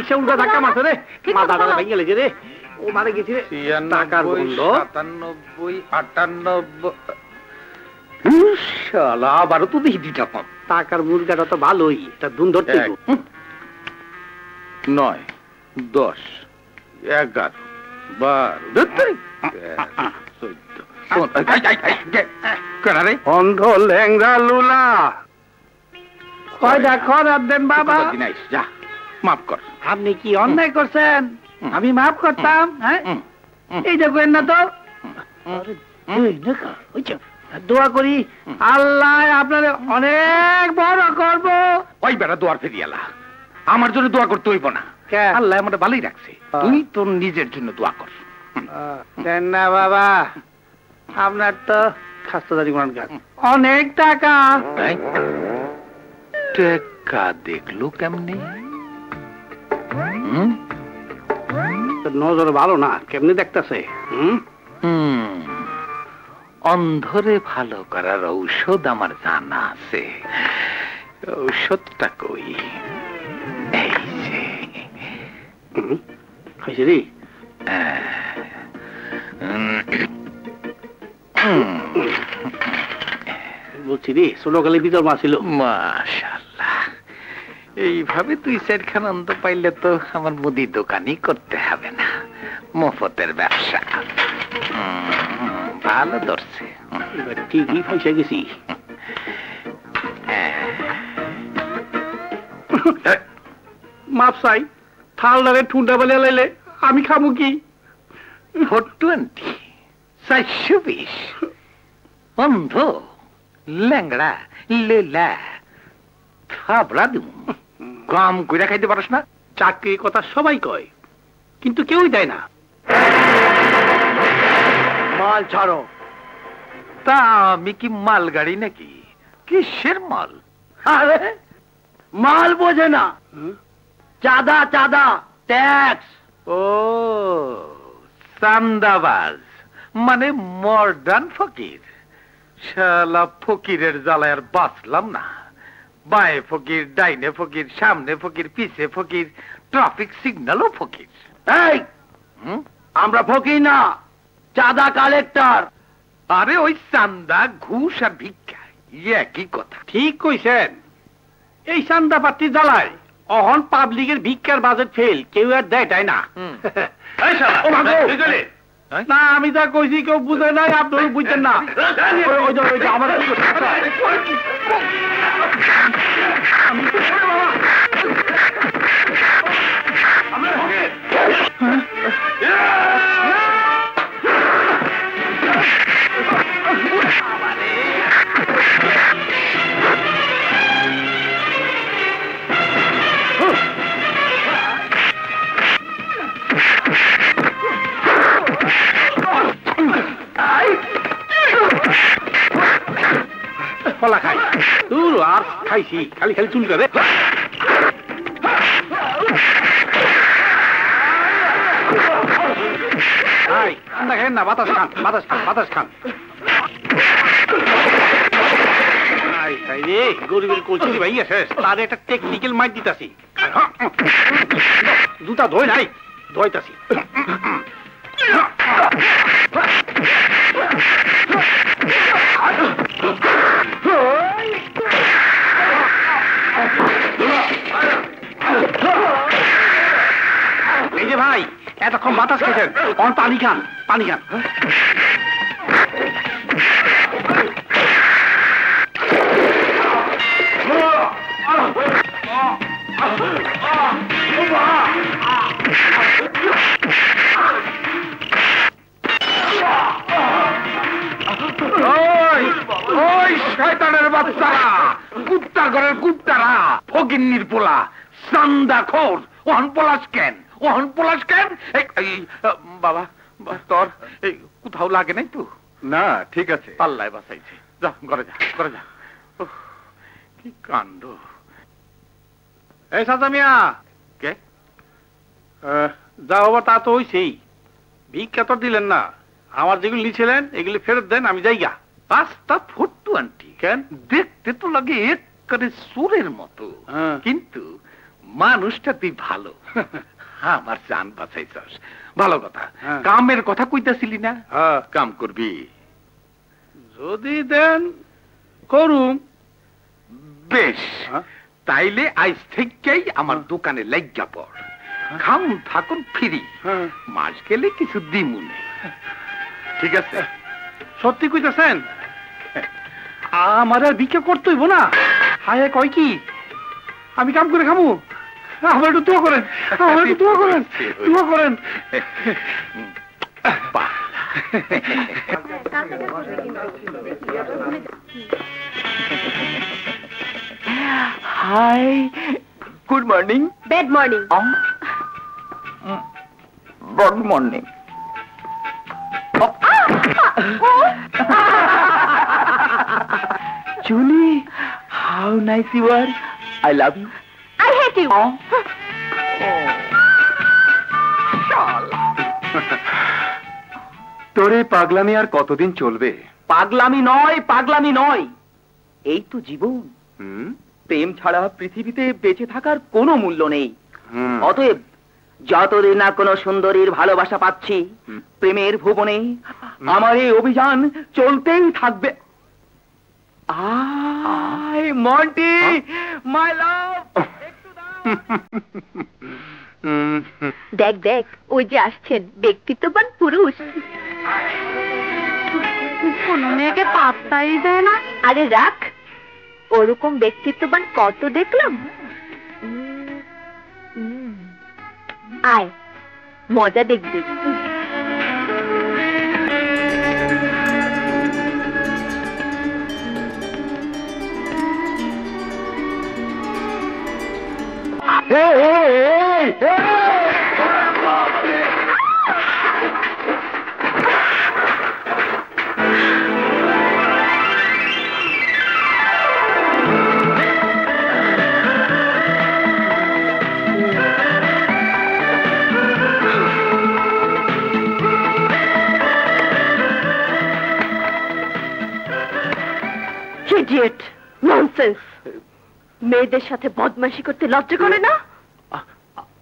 রিক্সা উল্টা ধাক্কা মারছে রে, মাথাটা ভেঙে গেছে রে। ও মারে গেছি রে। টাকার মূল্য 97, 98। শালা আবারও তো দেখি 2টা কম। টাকার মুরগাটা তো ভালোই, তা দুন ধরতে 9, 10, 11, 12, 13, অন্ধ ল্যাংড়া লুলা কয়টা খরার দেন বাবা। যা মাফ কর। আপনি কি অন্যায় করছেন? আমি মাফ করতাম? হ্যাঁ, এই দেখেন না তো। দোয়া করি আল্লাহ আপনার অনেক বড় করব। ওই বেড়া দোয়ার ফেরিয়ালা, আমার জন্য দোয়া করতে হইব না। আল্লাহ আমার ভালোই রাখছে, তুই তোর নিজের জন্য দোয়া কর। দেন না বাবা, আপনার তো খাস্তাদারি কোরআন গাছ অনেক টাকা। টাকা দেখলো কেমনে? নজর ভালো না, কেমনি দেখতেছে? অন্ধরে ভালো করার ঔষধ আমার জানা আছে। ঔষধটা কই? এই যে খাইছে রে। বলছি রে, ছোটকালে বিতর মা ছিল। মাশাআল্লাহ, এইভাবে তুই 4খান অন্ত পাইলে তো আমার মুদি দোকানই করতে হবে না, মফতের ব্যবসা। ভালো ধরছে, ঠিকই ফাইসা গেছি। মাপ চাই, থালদারে ঠুন্ডা বেলে লাইলে আমি খামু কি? 420, 420। অন্ধ ল্যাংড়া লেলা থাবড়া দিম। কাম কইরা খাইতে পারস না? চাকরির কথা সবাই কয়, কিন্তু কেউই দেয় না। মাল ছাড়ো। তা আমি কি মাল গাড়ি নাকি? কিসের মাল? আরে মাল বোঝে না, চাঁদা চাঁদা ট্যাক্স। ও চান্দাবাজ, মানে মডার্ন ফকির। শালা ফকিরের জ্বালায় আর বাঁচলাম না। বাঁয়ে ফকির, ডাইনে ফকির, সামনে ফকির, পিছে ফকির, ট্রাফিক সিগন্যালও ফকির। এই আমরা ফকির না, চাঁদা কালেক্টর। আরে ওই চান্দা, ঘুষ আর ভিক্ষা একই কথা। ঠিক কইছেন। এই চান্দা পাত্রী জ্বালায় অহন পাবলিকের ভিক্ষার বাজেট ফেল, কেউ আর দেয় তাই না। না আমি যা কইছি কেউ বুঝে নাই, আপনারা বুঝছেন না। আমার ফলা খাই তুই আর খাইছি, খালি খালি চুল করে। খান না, বাতাস খান, বাতাস খান, বাতাস খান। গরিবের কলসি ভাই আছে, তার একটা টেকনিক্যাল মাইট দিতাছি। জুতা ধোয় নাই, ধোয়তাছি। এই যে ভাই, এতক্ষণ বাতাস খেয়েছেন, পানি খান, পানি খান। ওই শয়তানের বাচ্চারা, কুত্তা ঘরের কুত্তারা, ফকিন্নির পোলা, চান্দাখোর, ওহন পলাশ কেন, ওহন পলাশ কেন? বাবা তোর কোথাও লাগে নাই তো? না ঠিক আছে, পাল্লায় বাঁচাইছে। যা ঘরে যা, ঘরে যা। কি কাণ্ড। এই সাদা মিয়া, কে যা হবার তা তো হইছেই। ভিক্ষা তো দিলেন না, আমার যেগুলি নিয়েছিলেন এগুলি ফেরত দেন, আমি যাইগা। পাঁচটা ফট্টু আন্টি কেন? দেখতে তো লাগে একেবারে সুরের মতো, কিন্তু মানুষটা তুই ভালো। আমার জান বাঁচাইছস, ভালো কথা। কামের কথা কইতাছিলি না? কাম করবি যদি দেন করুম। বেশ, তাইলে আজ থেকেই আমার দোকানে লাগিয়া পড়। খাম থাকুন ফ্রি, মাস গেলে কিছু দিমুনে। ঠিক আছে? সত্যি কইতাছেন? আমার আর ভিক্ষা করতে হইব না? হায় কয় কি আমি কাম করে খামু? আমার একটু দোয়া করেন, আমার একটু দোয়া করেন, দোয়া করেন। Hi, good morning. Bad morning. Good morning. Julie, how nice you are. I love you. I hate you. তোরে পাগলামি আর কতদিন চলবে? পাগলামি নয়, পাগলামি নয়, এই তো জীবন। প্রেম ছাড়া পৃথিবীতে বেঁচে থাকার কোনো মূল্য নেই। অতএব যতদিন না কোনো সুন্দরীর ভালোবাসা পাচ্ছি, প্রেমের ভুবনে আমার এই অভিযান চলতেই থাকবে। আই মন্টি, মাই লাভ, একটু দাও। দেখ দেখ, ওই যে আসছেন ব্যক্তিত্ববান পুরুষ। কোনো মেয়েকে পাত্তাই দেয় না। আরে রাখ, ওরকম ব্যক্তিত্ববান কত দেখলাম। আয়, মজা দেখবি। Idiot, nonsense. মেয়েদের সাথে বদমাশি করতে লজ্জা করে না?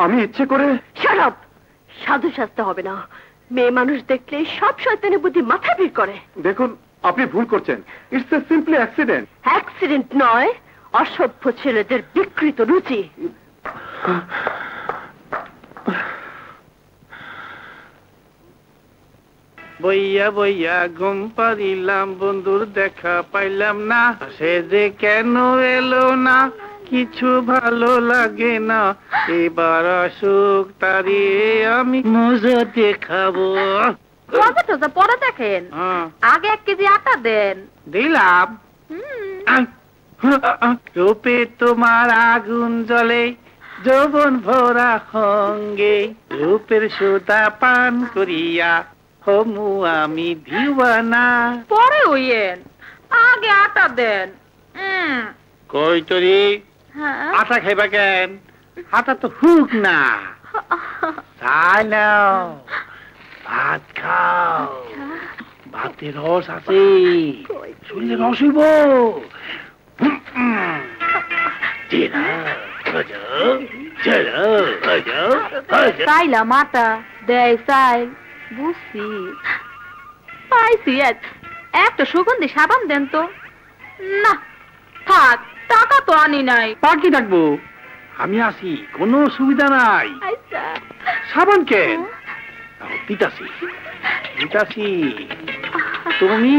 আমি ইচ্ছে করে। Shut up. সাধু সাজতে হবে না। মেয়ে মানুষ দেখলে সব শয়তানি বুদ্ধি মাথা ভিড় করে। দেখুন, আপনি ভুল করছেন। It's a simply accident. Accident নয়, অসভ্য ছেলেদের বিকৃত রুচি। বইয়া বইয়া ঘুম পারিলাম, বন্ধুর দেখা পাইলাম না। সে যে কেন এলো না, কিছু ভালো লাগে না। এবার আসুক তারি, আমি মজা দেখাবো। মজা টজা পরে দেখেন, আগে 1 কেজি আটা দেন। দিলাম। রূপে তোমার আগুন জ্বলে, যৌবন ভরা সঙ্গে। রূপের সুধা পান করিয়া হমু আমি দিওয়ানা। পরে হইয়েন, আগে আটা দেন। কই তরি আটা খাইবা কেন? আটা তো হুক না। চাই নাও, ভাত খাও। ভাতে রস আছে, শরীরে রস হইব। চাইলাম আটা, দেয় চাই। বুঝছি, পাইছি। একটা সুগন্ধি সাবান দেন তো। না থাক, টাকা তো আনি নাই। পাখি থাকবো, আমি আছি, কোনো সুবিধা নাই। সাবান কেন? দিতাছি দিতাছি। তুমি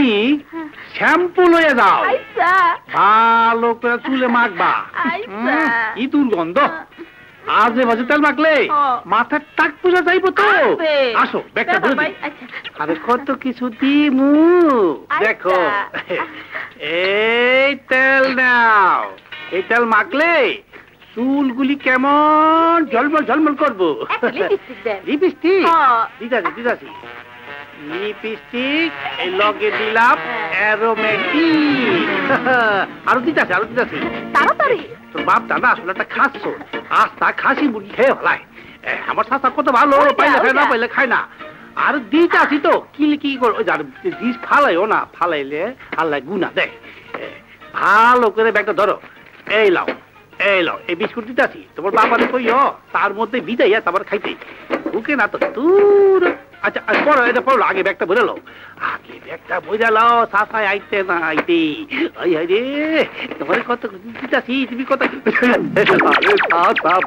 শ্যাম্পু লয়ে যাও, ভালো করে চুলে মাখবা। কি দুর্গন্ধ, আজে বাজে তেল মাখলে মাথার টাক পূজা যাইবো তো। আসো, ব্যাগটা ধরে দিই। আরে কত কিছু দিমু, দেখো। এই তেল নাও, এই তেল মাখলে চুলগুলি কেমন ঝলমল ঝলমল করবো। লিপস্টিক দিতাছি দিতাছি। লিপস্টিক এই লগে দিলাম অ্যারোমেটিক। আরো দিতাছি আরো দিতাছি। তাড়াতাড়ি। তোর বাপ দাদা আসলে একটা খাসছো, আস্তা খাসি মুরগি খেয়ে ফেলায়। আমার শাসা কত ভালো, পাইলে খায় না পাইলে খায় না। আর দিতাছি তো, কি কি করো দিস ফালাইও না, ফালাইলে আল্লাহ গুনা দেয়। ভালো করে ব্যাগটা ধরো, এই লাও। এলো এই বিস্কুট দিতে আছি তোমার বাবারে কইও তার মধ্যে বিদাইয়া তারপর খাইতে বুকে না তো দূর। আচ্ছা পড়ো এটা পড়লো আগে ব্যাগটা বলে লো আগে ব্যাগটা বইরা লো সাফাই আইতে না আইতে আই হাই রে তোমার কত দিতাছি তুমি কত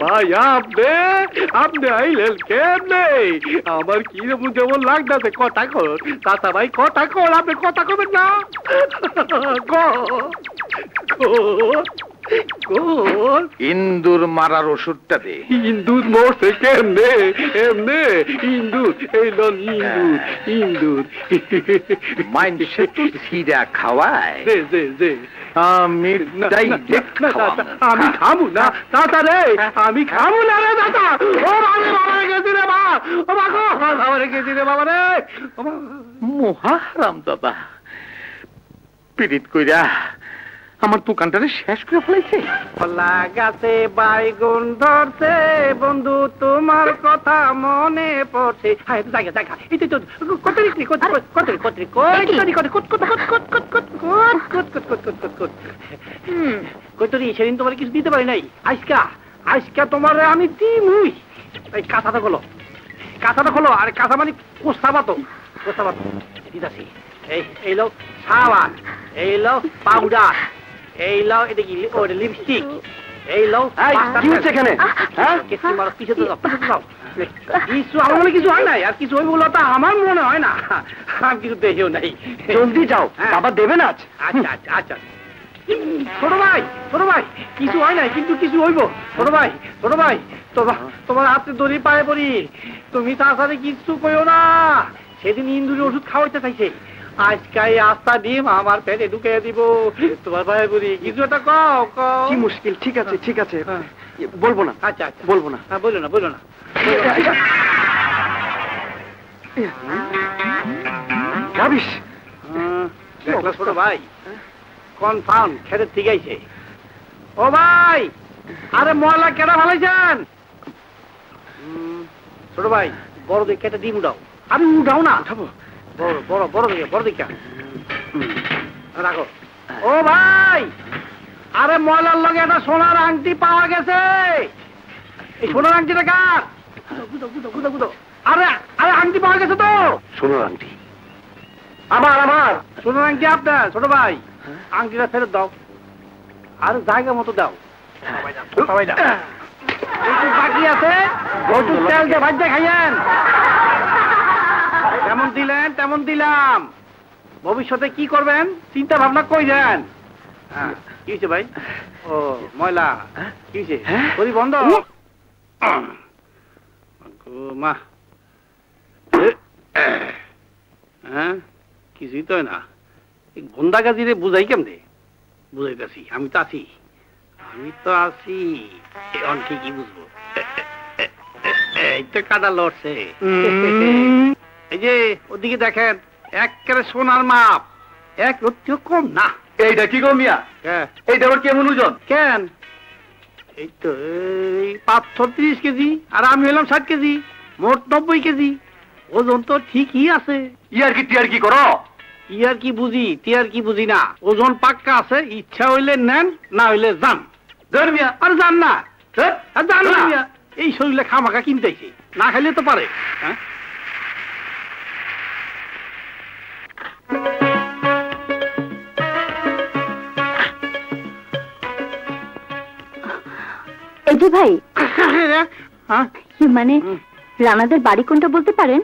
ভাই আপনি আইলেন কেমনে আমার কি যেমন লাগতেছে কথা কর চাচা ভাই কথা কর আপনি কথা কবেন না ইন্দুর মারার ওষুধটা দে। ইন্দুর মরছে কেমনে এমনে ইন্দুর এই লন ইন্দুর ইন্দুর মাইন্ডসে তো সিরা খাওয়ায় দে দে দে আমি আমি খাবো না দাদা রে আমি খাবো না রে দাদা ও আমি বাবা গেছি রে বাবা ও বাবা বাবা গেছি রে বাবা রে মহারাম দাদা পিরিত কইরা আমার দোকানটারে শেষ করে ফেলেছে। কলা গাছে বাইগুন ধরছে বন্ধু তোমার কথা মনে পড়ছে হায় জায়গা জায়গা এই তো কতরি কতরি কতরি কতরি কতরি কতরি সেদিন তোমার কিছু দিতে পারি নাই আজকা আজকা তোমার আমি দিমুই এই কাঁথাটা খোলো আর কাঁথা মানে কোস্তাবাতো দিদাসি এই লো সাবান এই লো পাউডার এই লাও এটা কি ওটা লিপস্টিক এই লাও কি হচ্ছে এখানে হ্যাঁ কিছু মারো পিছে তো যাও কিছু আমার মনে কিছু হয় নাই আর কিছু হইব বলে তা আমার মনে হয় না আমি কিছু দেখিও নাই জলদি যাও বাবা দেবে না আচ্ছা আচ্ছা আচ্ছা ছোট ভাই কিছু হয় নাই কিন্তু কিছু হইব ছোট ভাই তোমার হাতে দড়ি পায়ে পড়ি তুমি তার সাথে কিছু কইও না সেদিন ইন্দুরি ওষুধ খাওয়াইতে চাইছে আজকাই আস্তা ডিম আমার পেটে ঢুকে দিব তোমার ভাই বলি কিছু একটা কও কি মুশকিল ঠিক আছে বলবো না আচ্ছা আচ্ছা বলবো না বলো না যাবিস দেখলা ছোট ভাই কনফার্ম খেতে ঠিক আছে ও ভাই আরে ময়লা কেটে ভালাইছেন ছোট ভাই বড় দেখে একটা ডিম উঠাও আমি উঠাও না উঠাবো বড় দিকে রাখো ও ভাই আরে ময়লার লগে একটা সোনার আংটি পাওয়া গেছে এই সোনার আংটিটা কার আরে আরে আংটি পাওয়া গেছে তো সোনার আংটি আমার সোনার আংটি আপনার ছোট ভাই আংটিটা ফেরত দাও আর জায়গা মতো দাও সবাই দাও বাকি আছে তেল দিয়ে ভাজতে খাইয়েন তেমন দিলাম ভবিষ্যতে কি করবেন চিন্তা ভাবনা কই দেন কি হয়েছে ভাই ও ময়লা কি হয়েছে গরি বন্ধ মা হ্যাঁ কিছুই তো না বন্ধা গাজিরে বুঝাই কেমনে বুঝাইতেছি আমি তো আছি এখন ঠিকই বুঝবো এই তো কাদা লড়ছে এই যে ওদিকে দেখেন একেবারে সোনার মাপ এক রত্তিও কম না এইটা কি গো মিয়া এইটা আবার কেমন ওজন কেন এই তো এই 530 কেজি আর আমি হলাম 60 কেজি মোট 90 কেজি ওজন তো ঠিকই আছে টিয়ার কি করো ইয়ার কি বুঝি টিয়ার কি বুঝি না ওজন পাক্কা আছে ইচ্ছা হইলে নেন না হইলে যান মিয়া আর যান না এই শরীরে খামাখা কিনতেছি না খাইলে তো পারে হ্যাঁ এই যে ভাই মানে রানাদের বাড়ি কোনটা বলতে পারেন?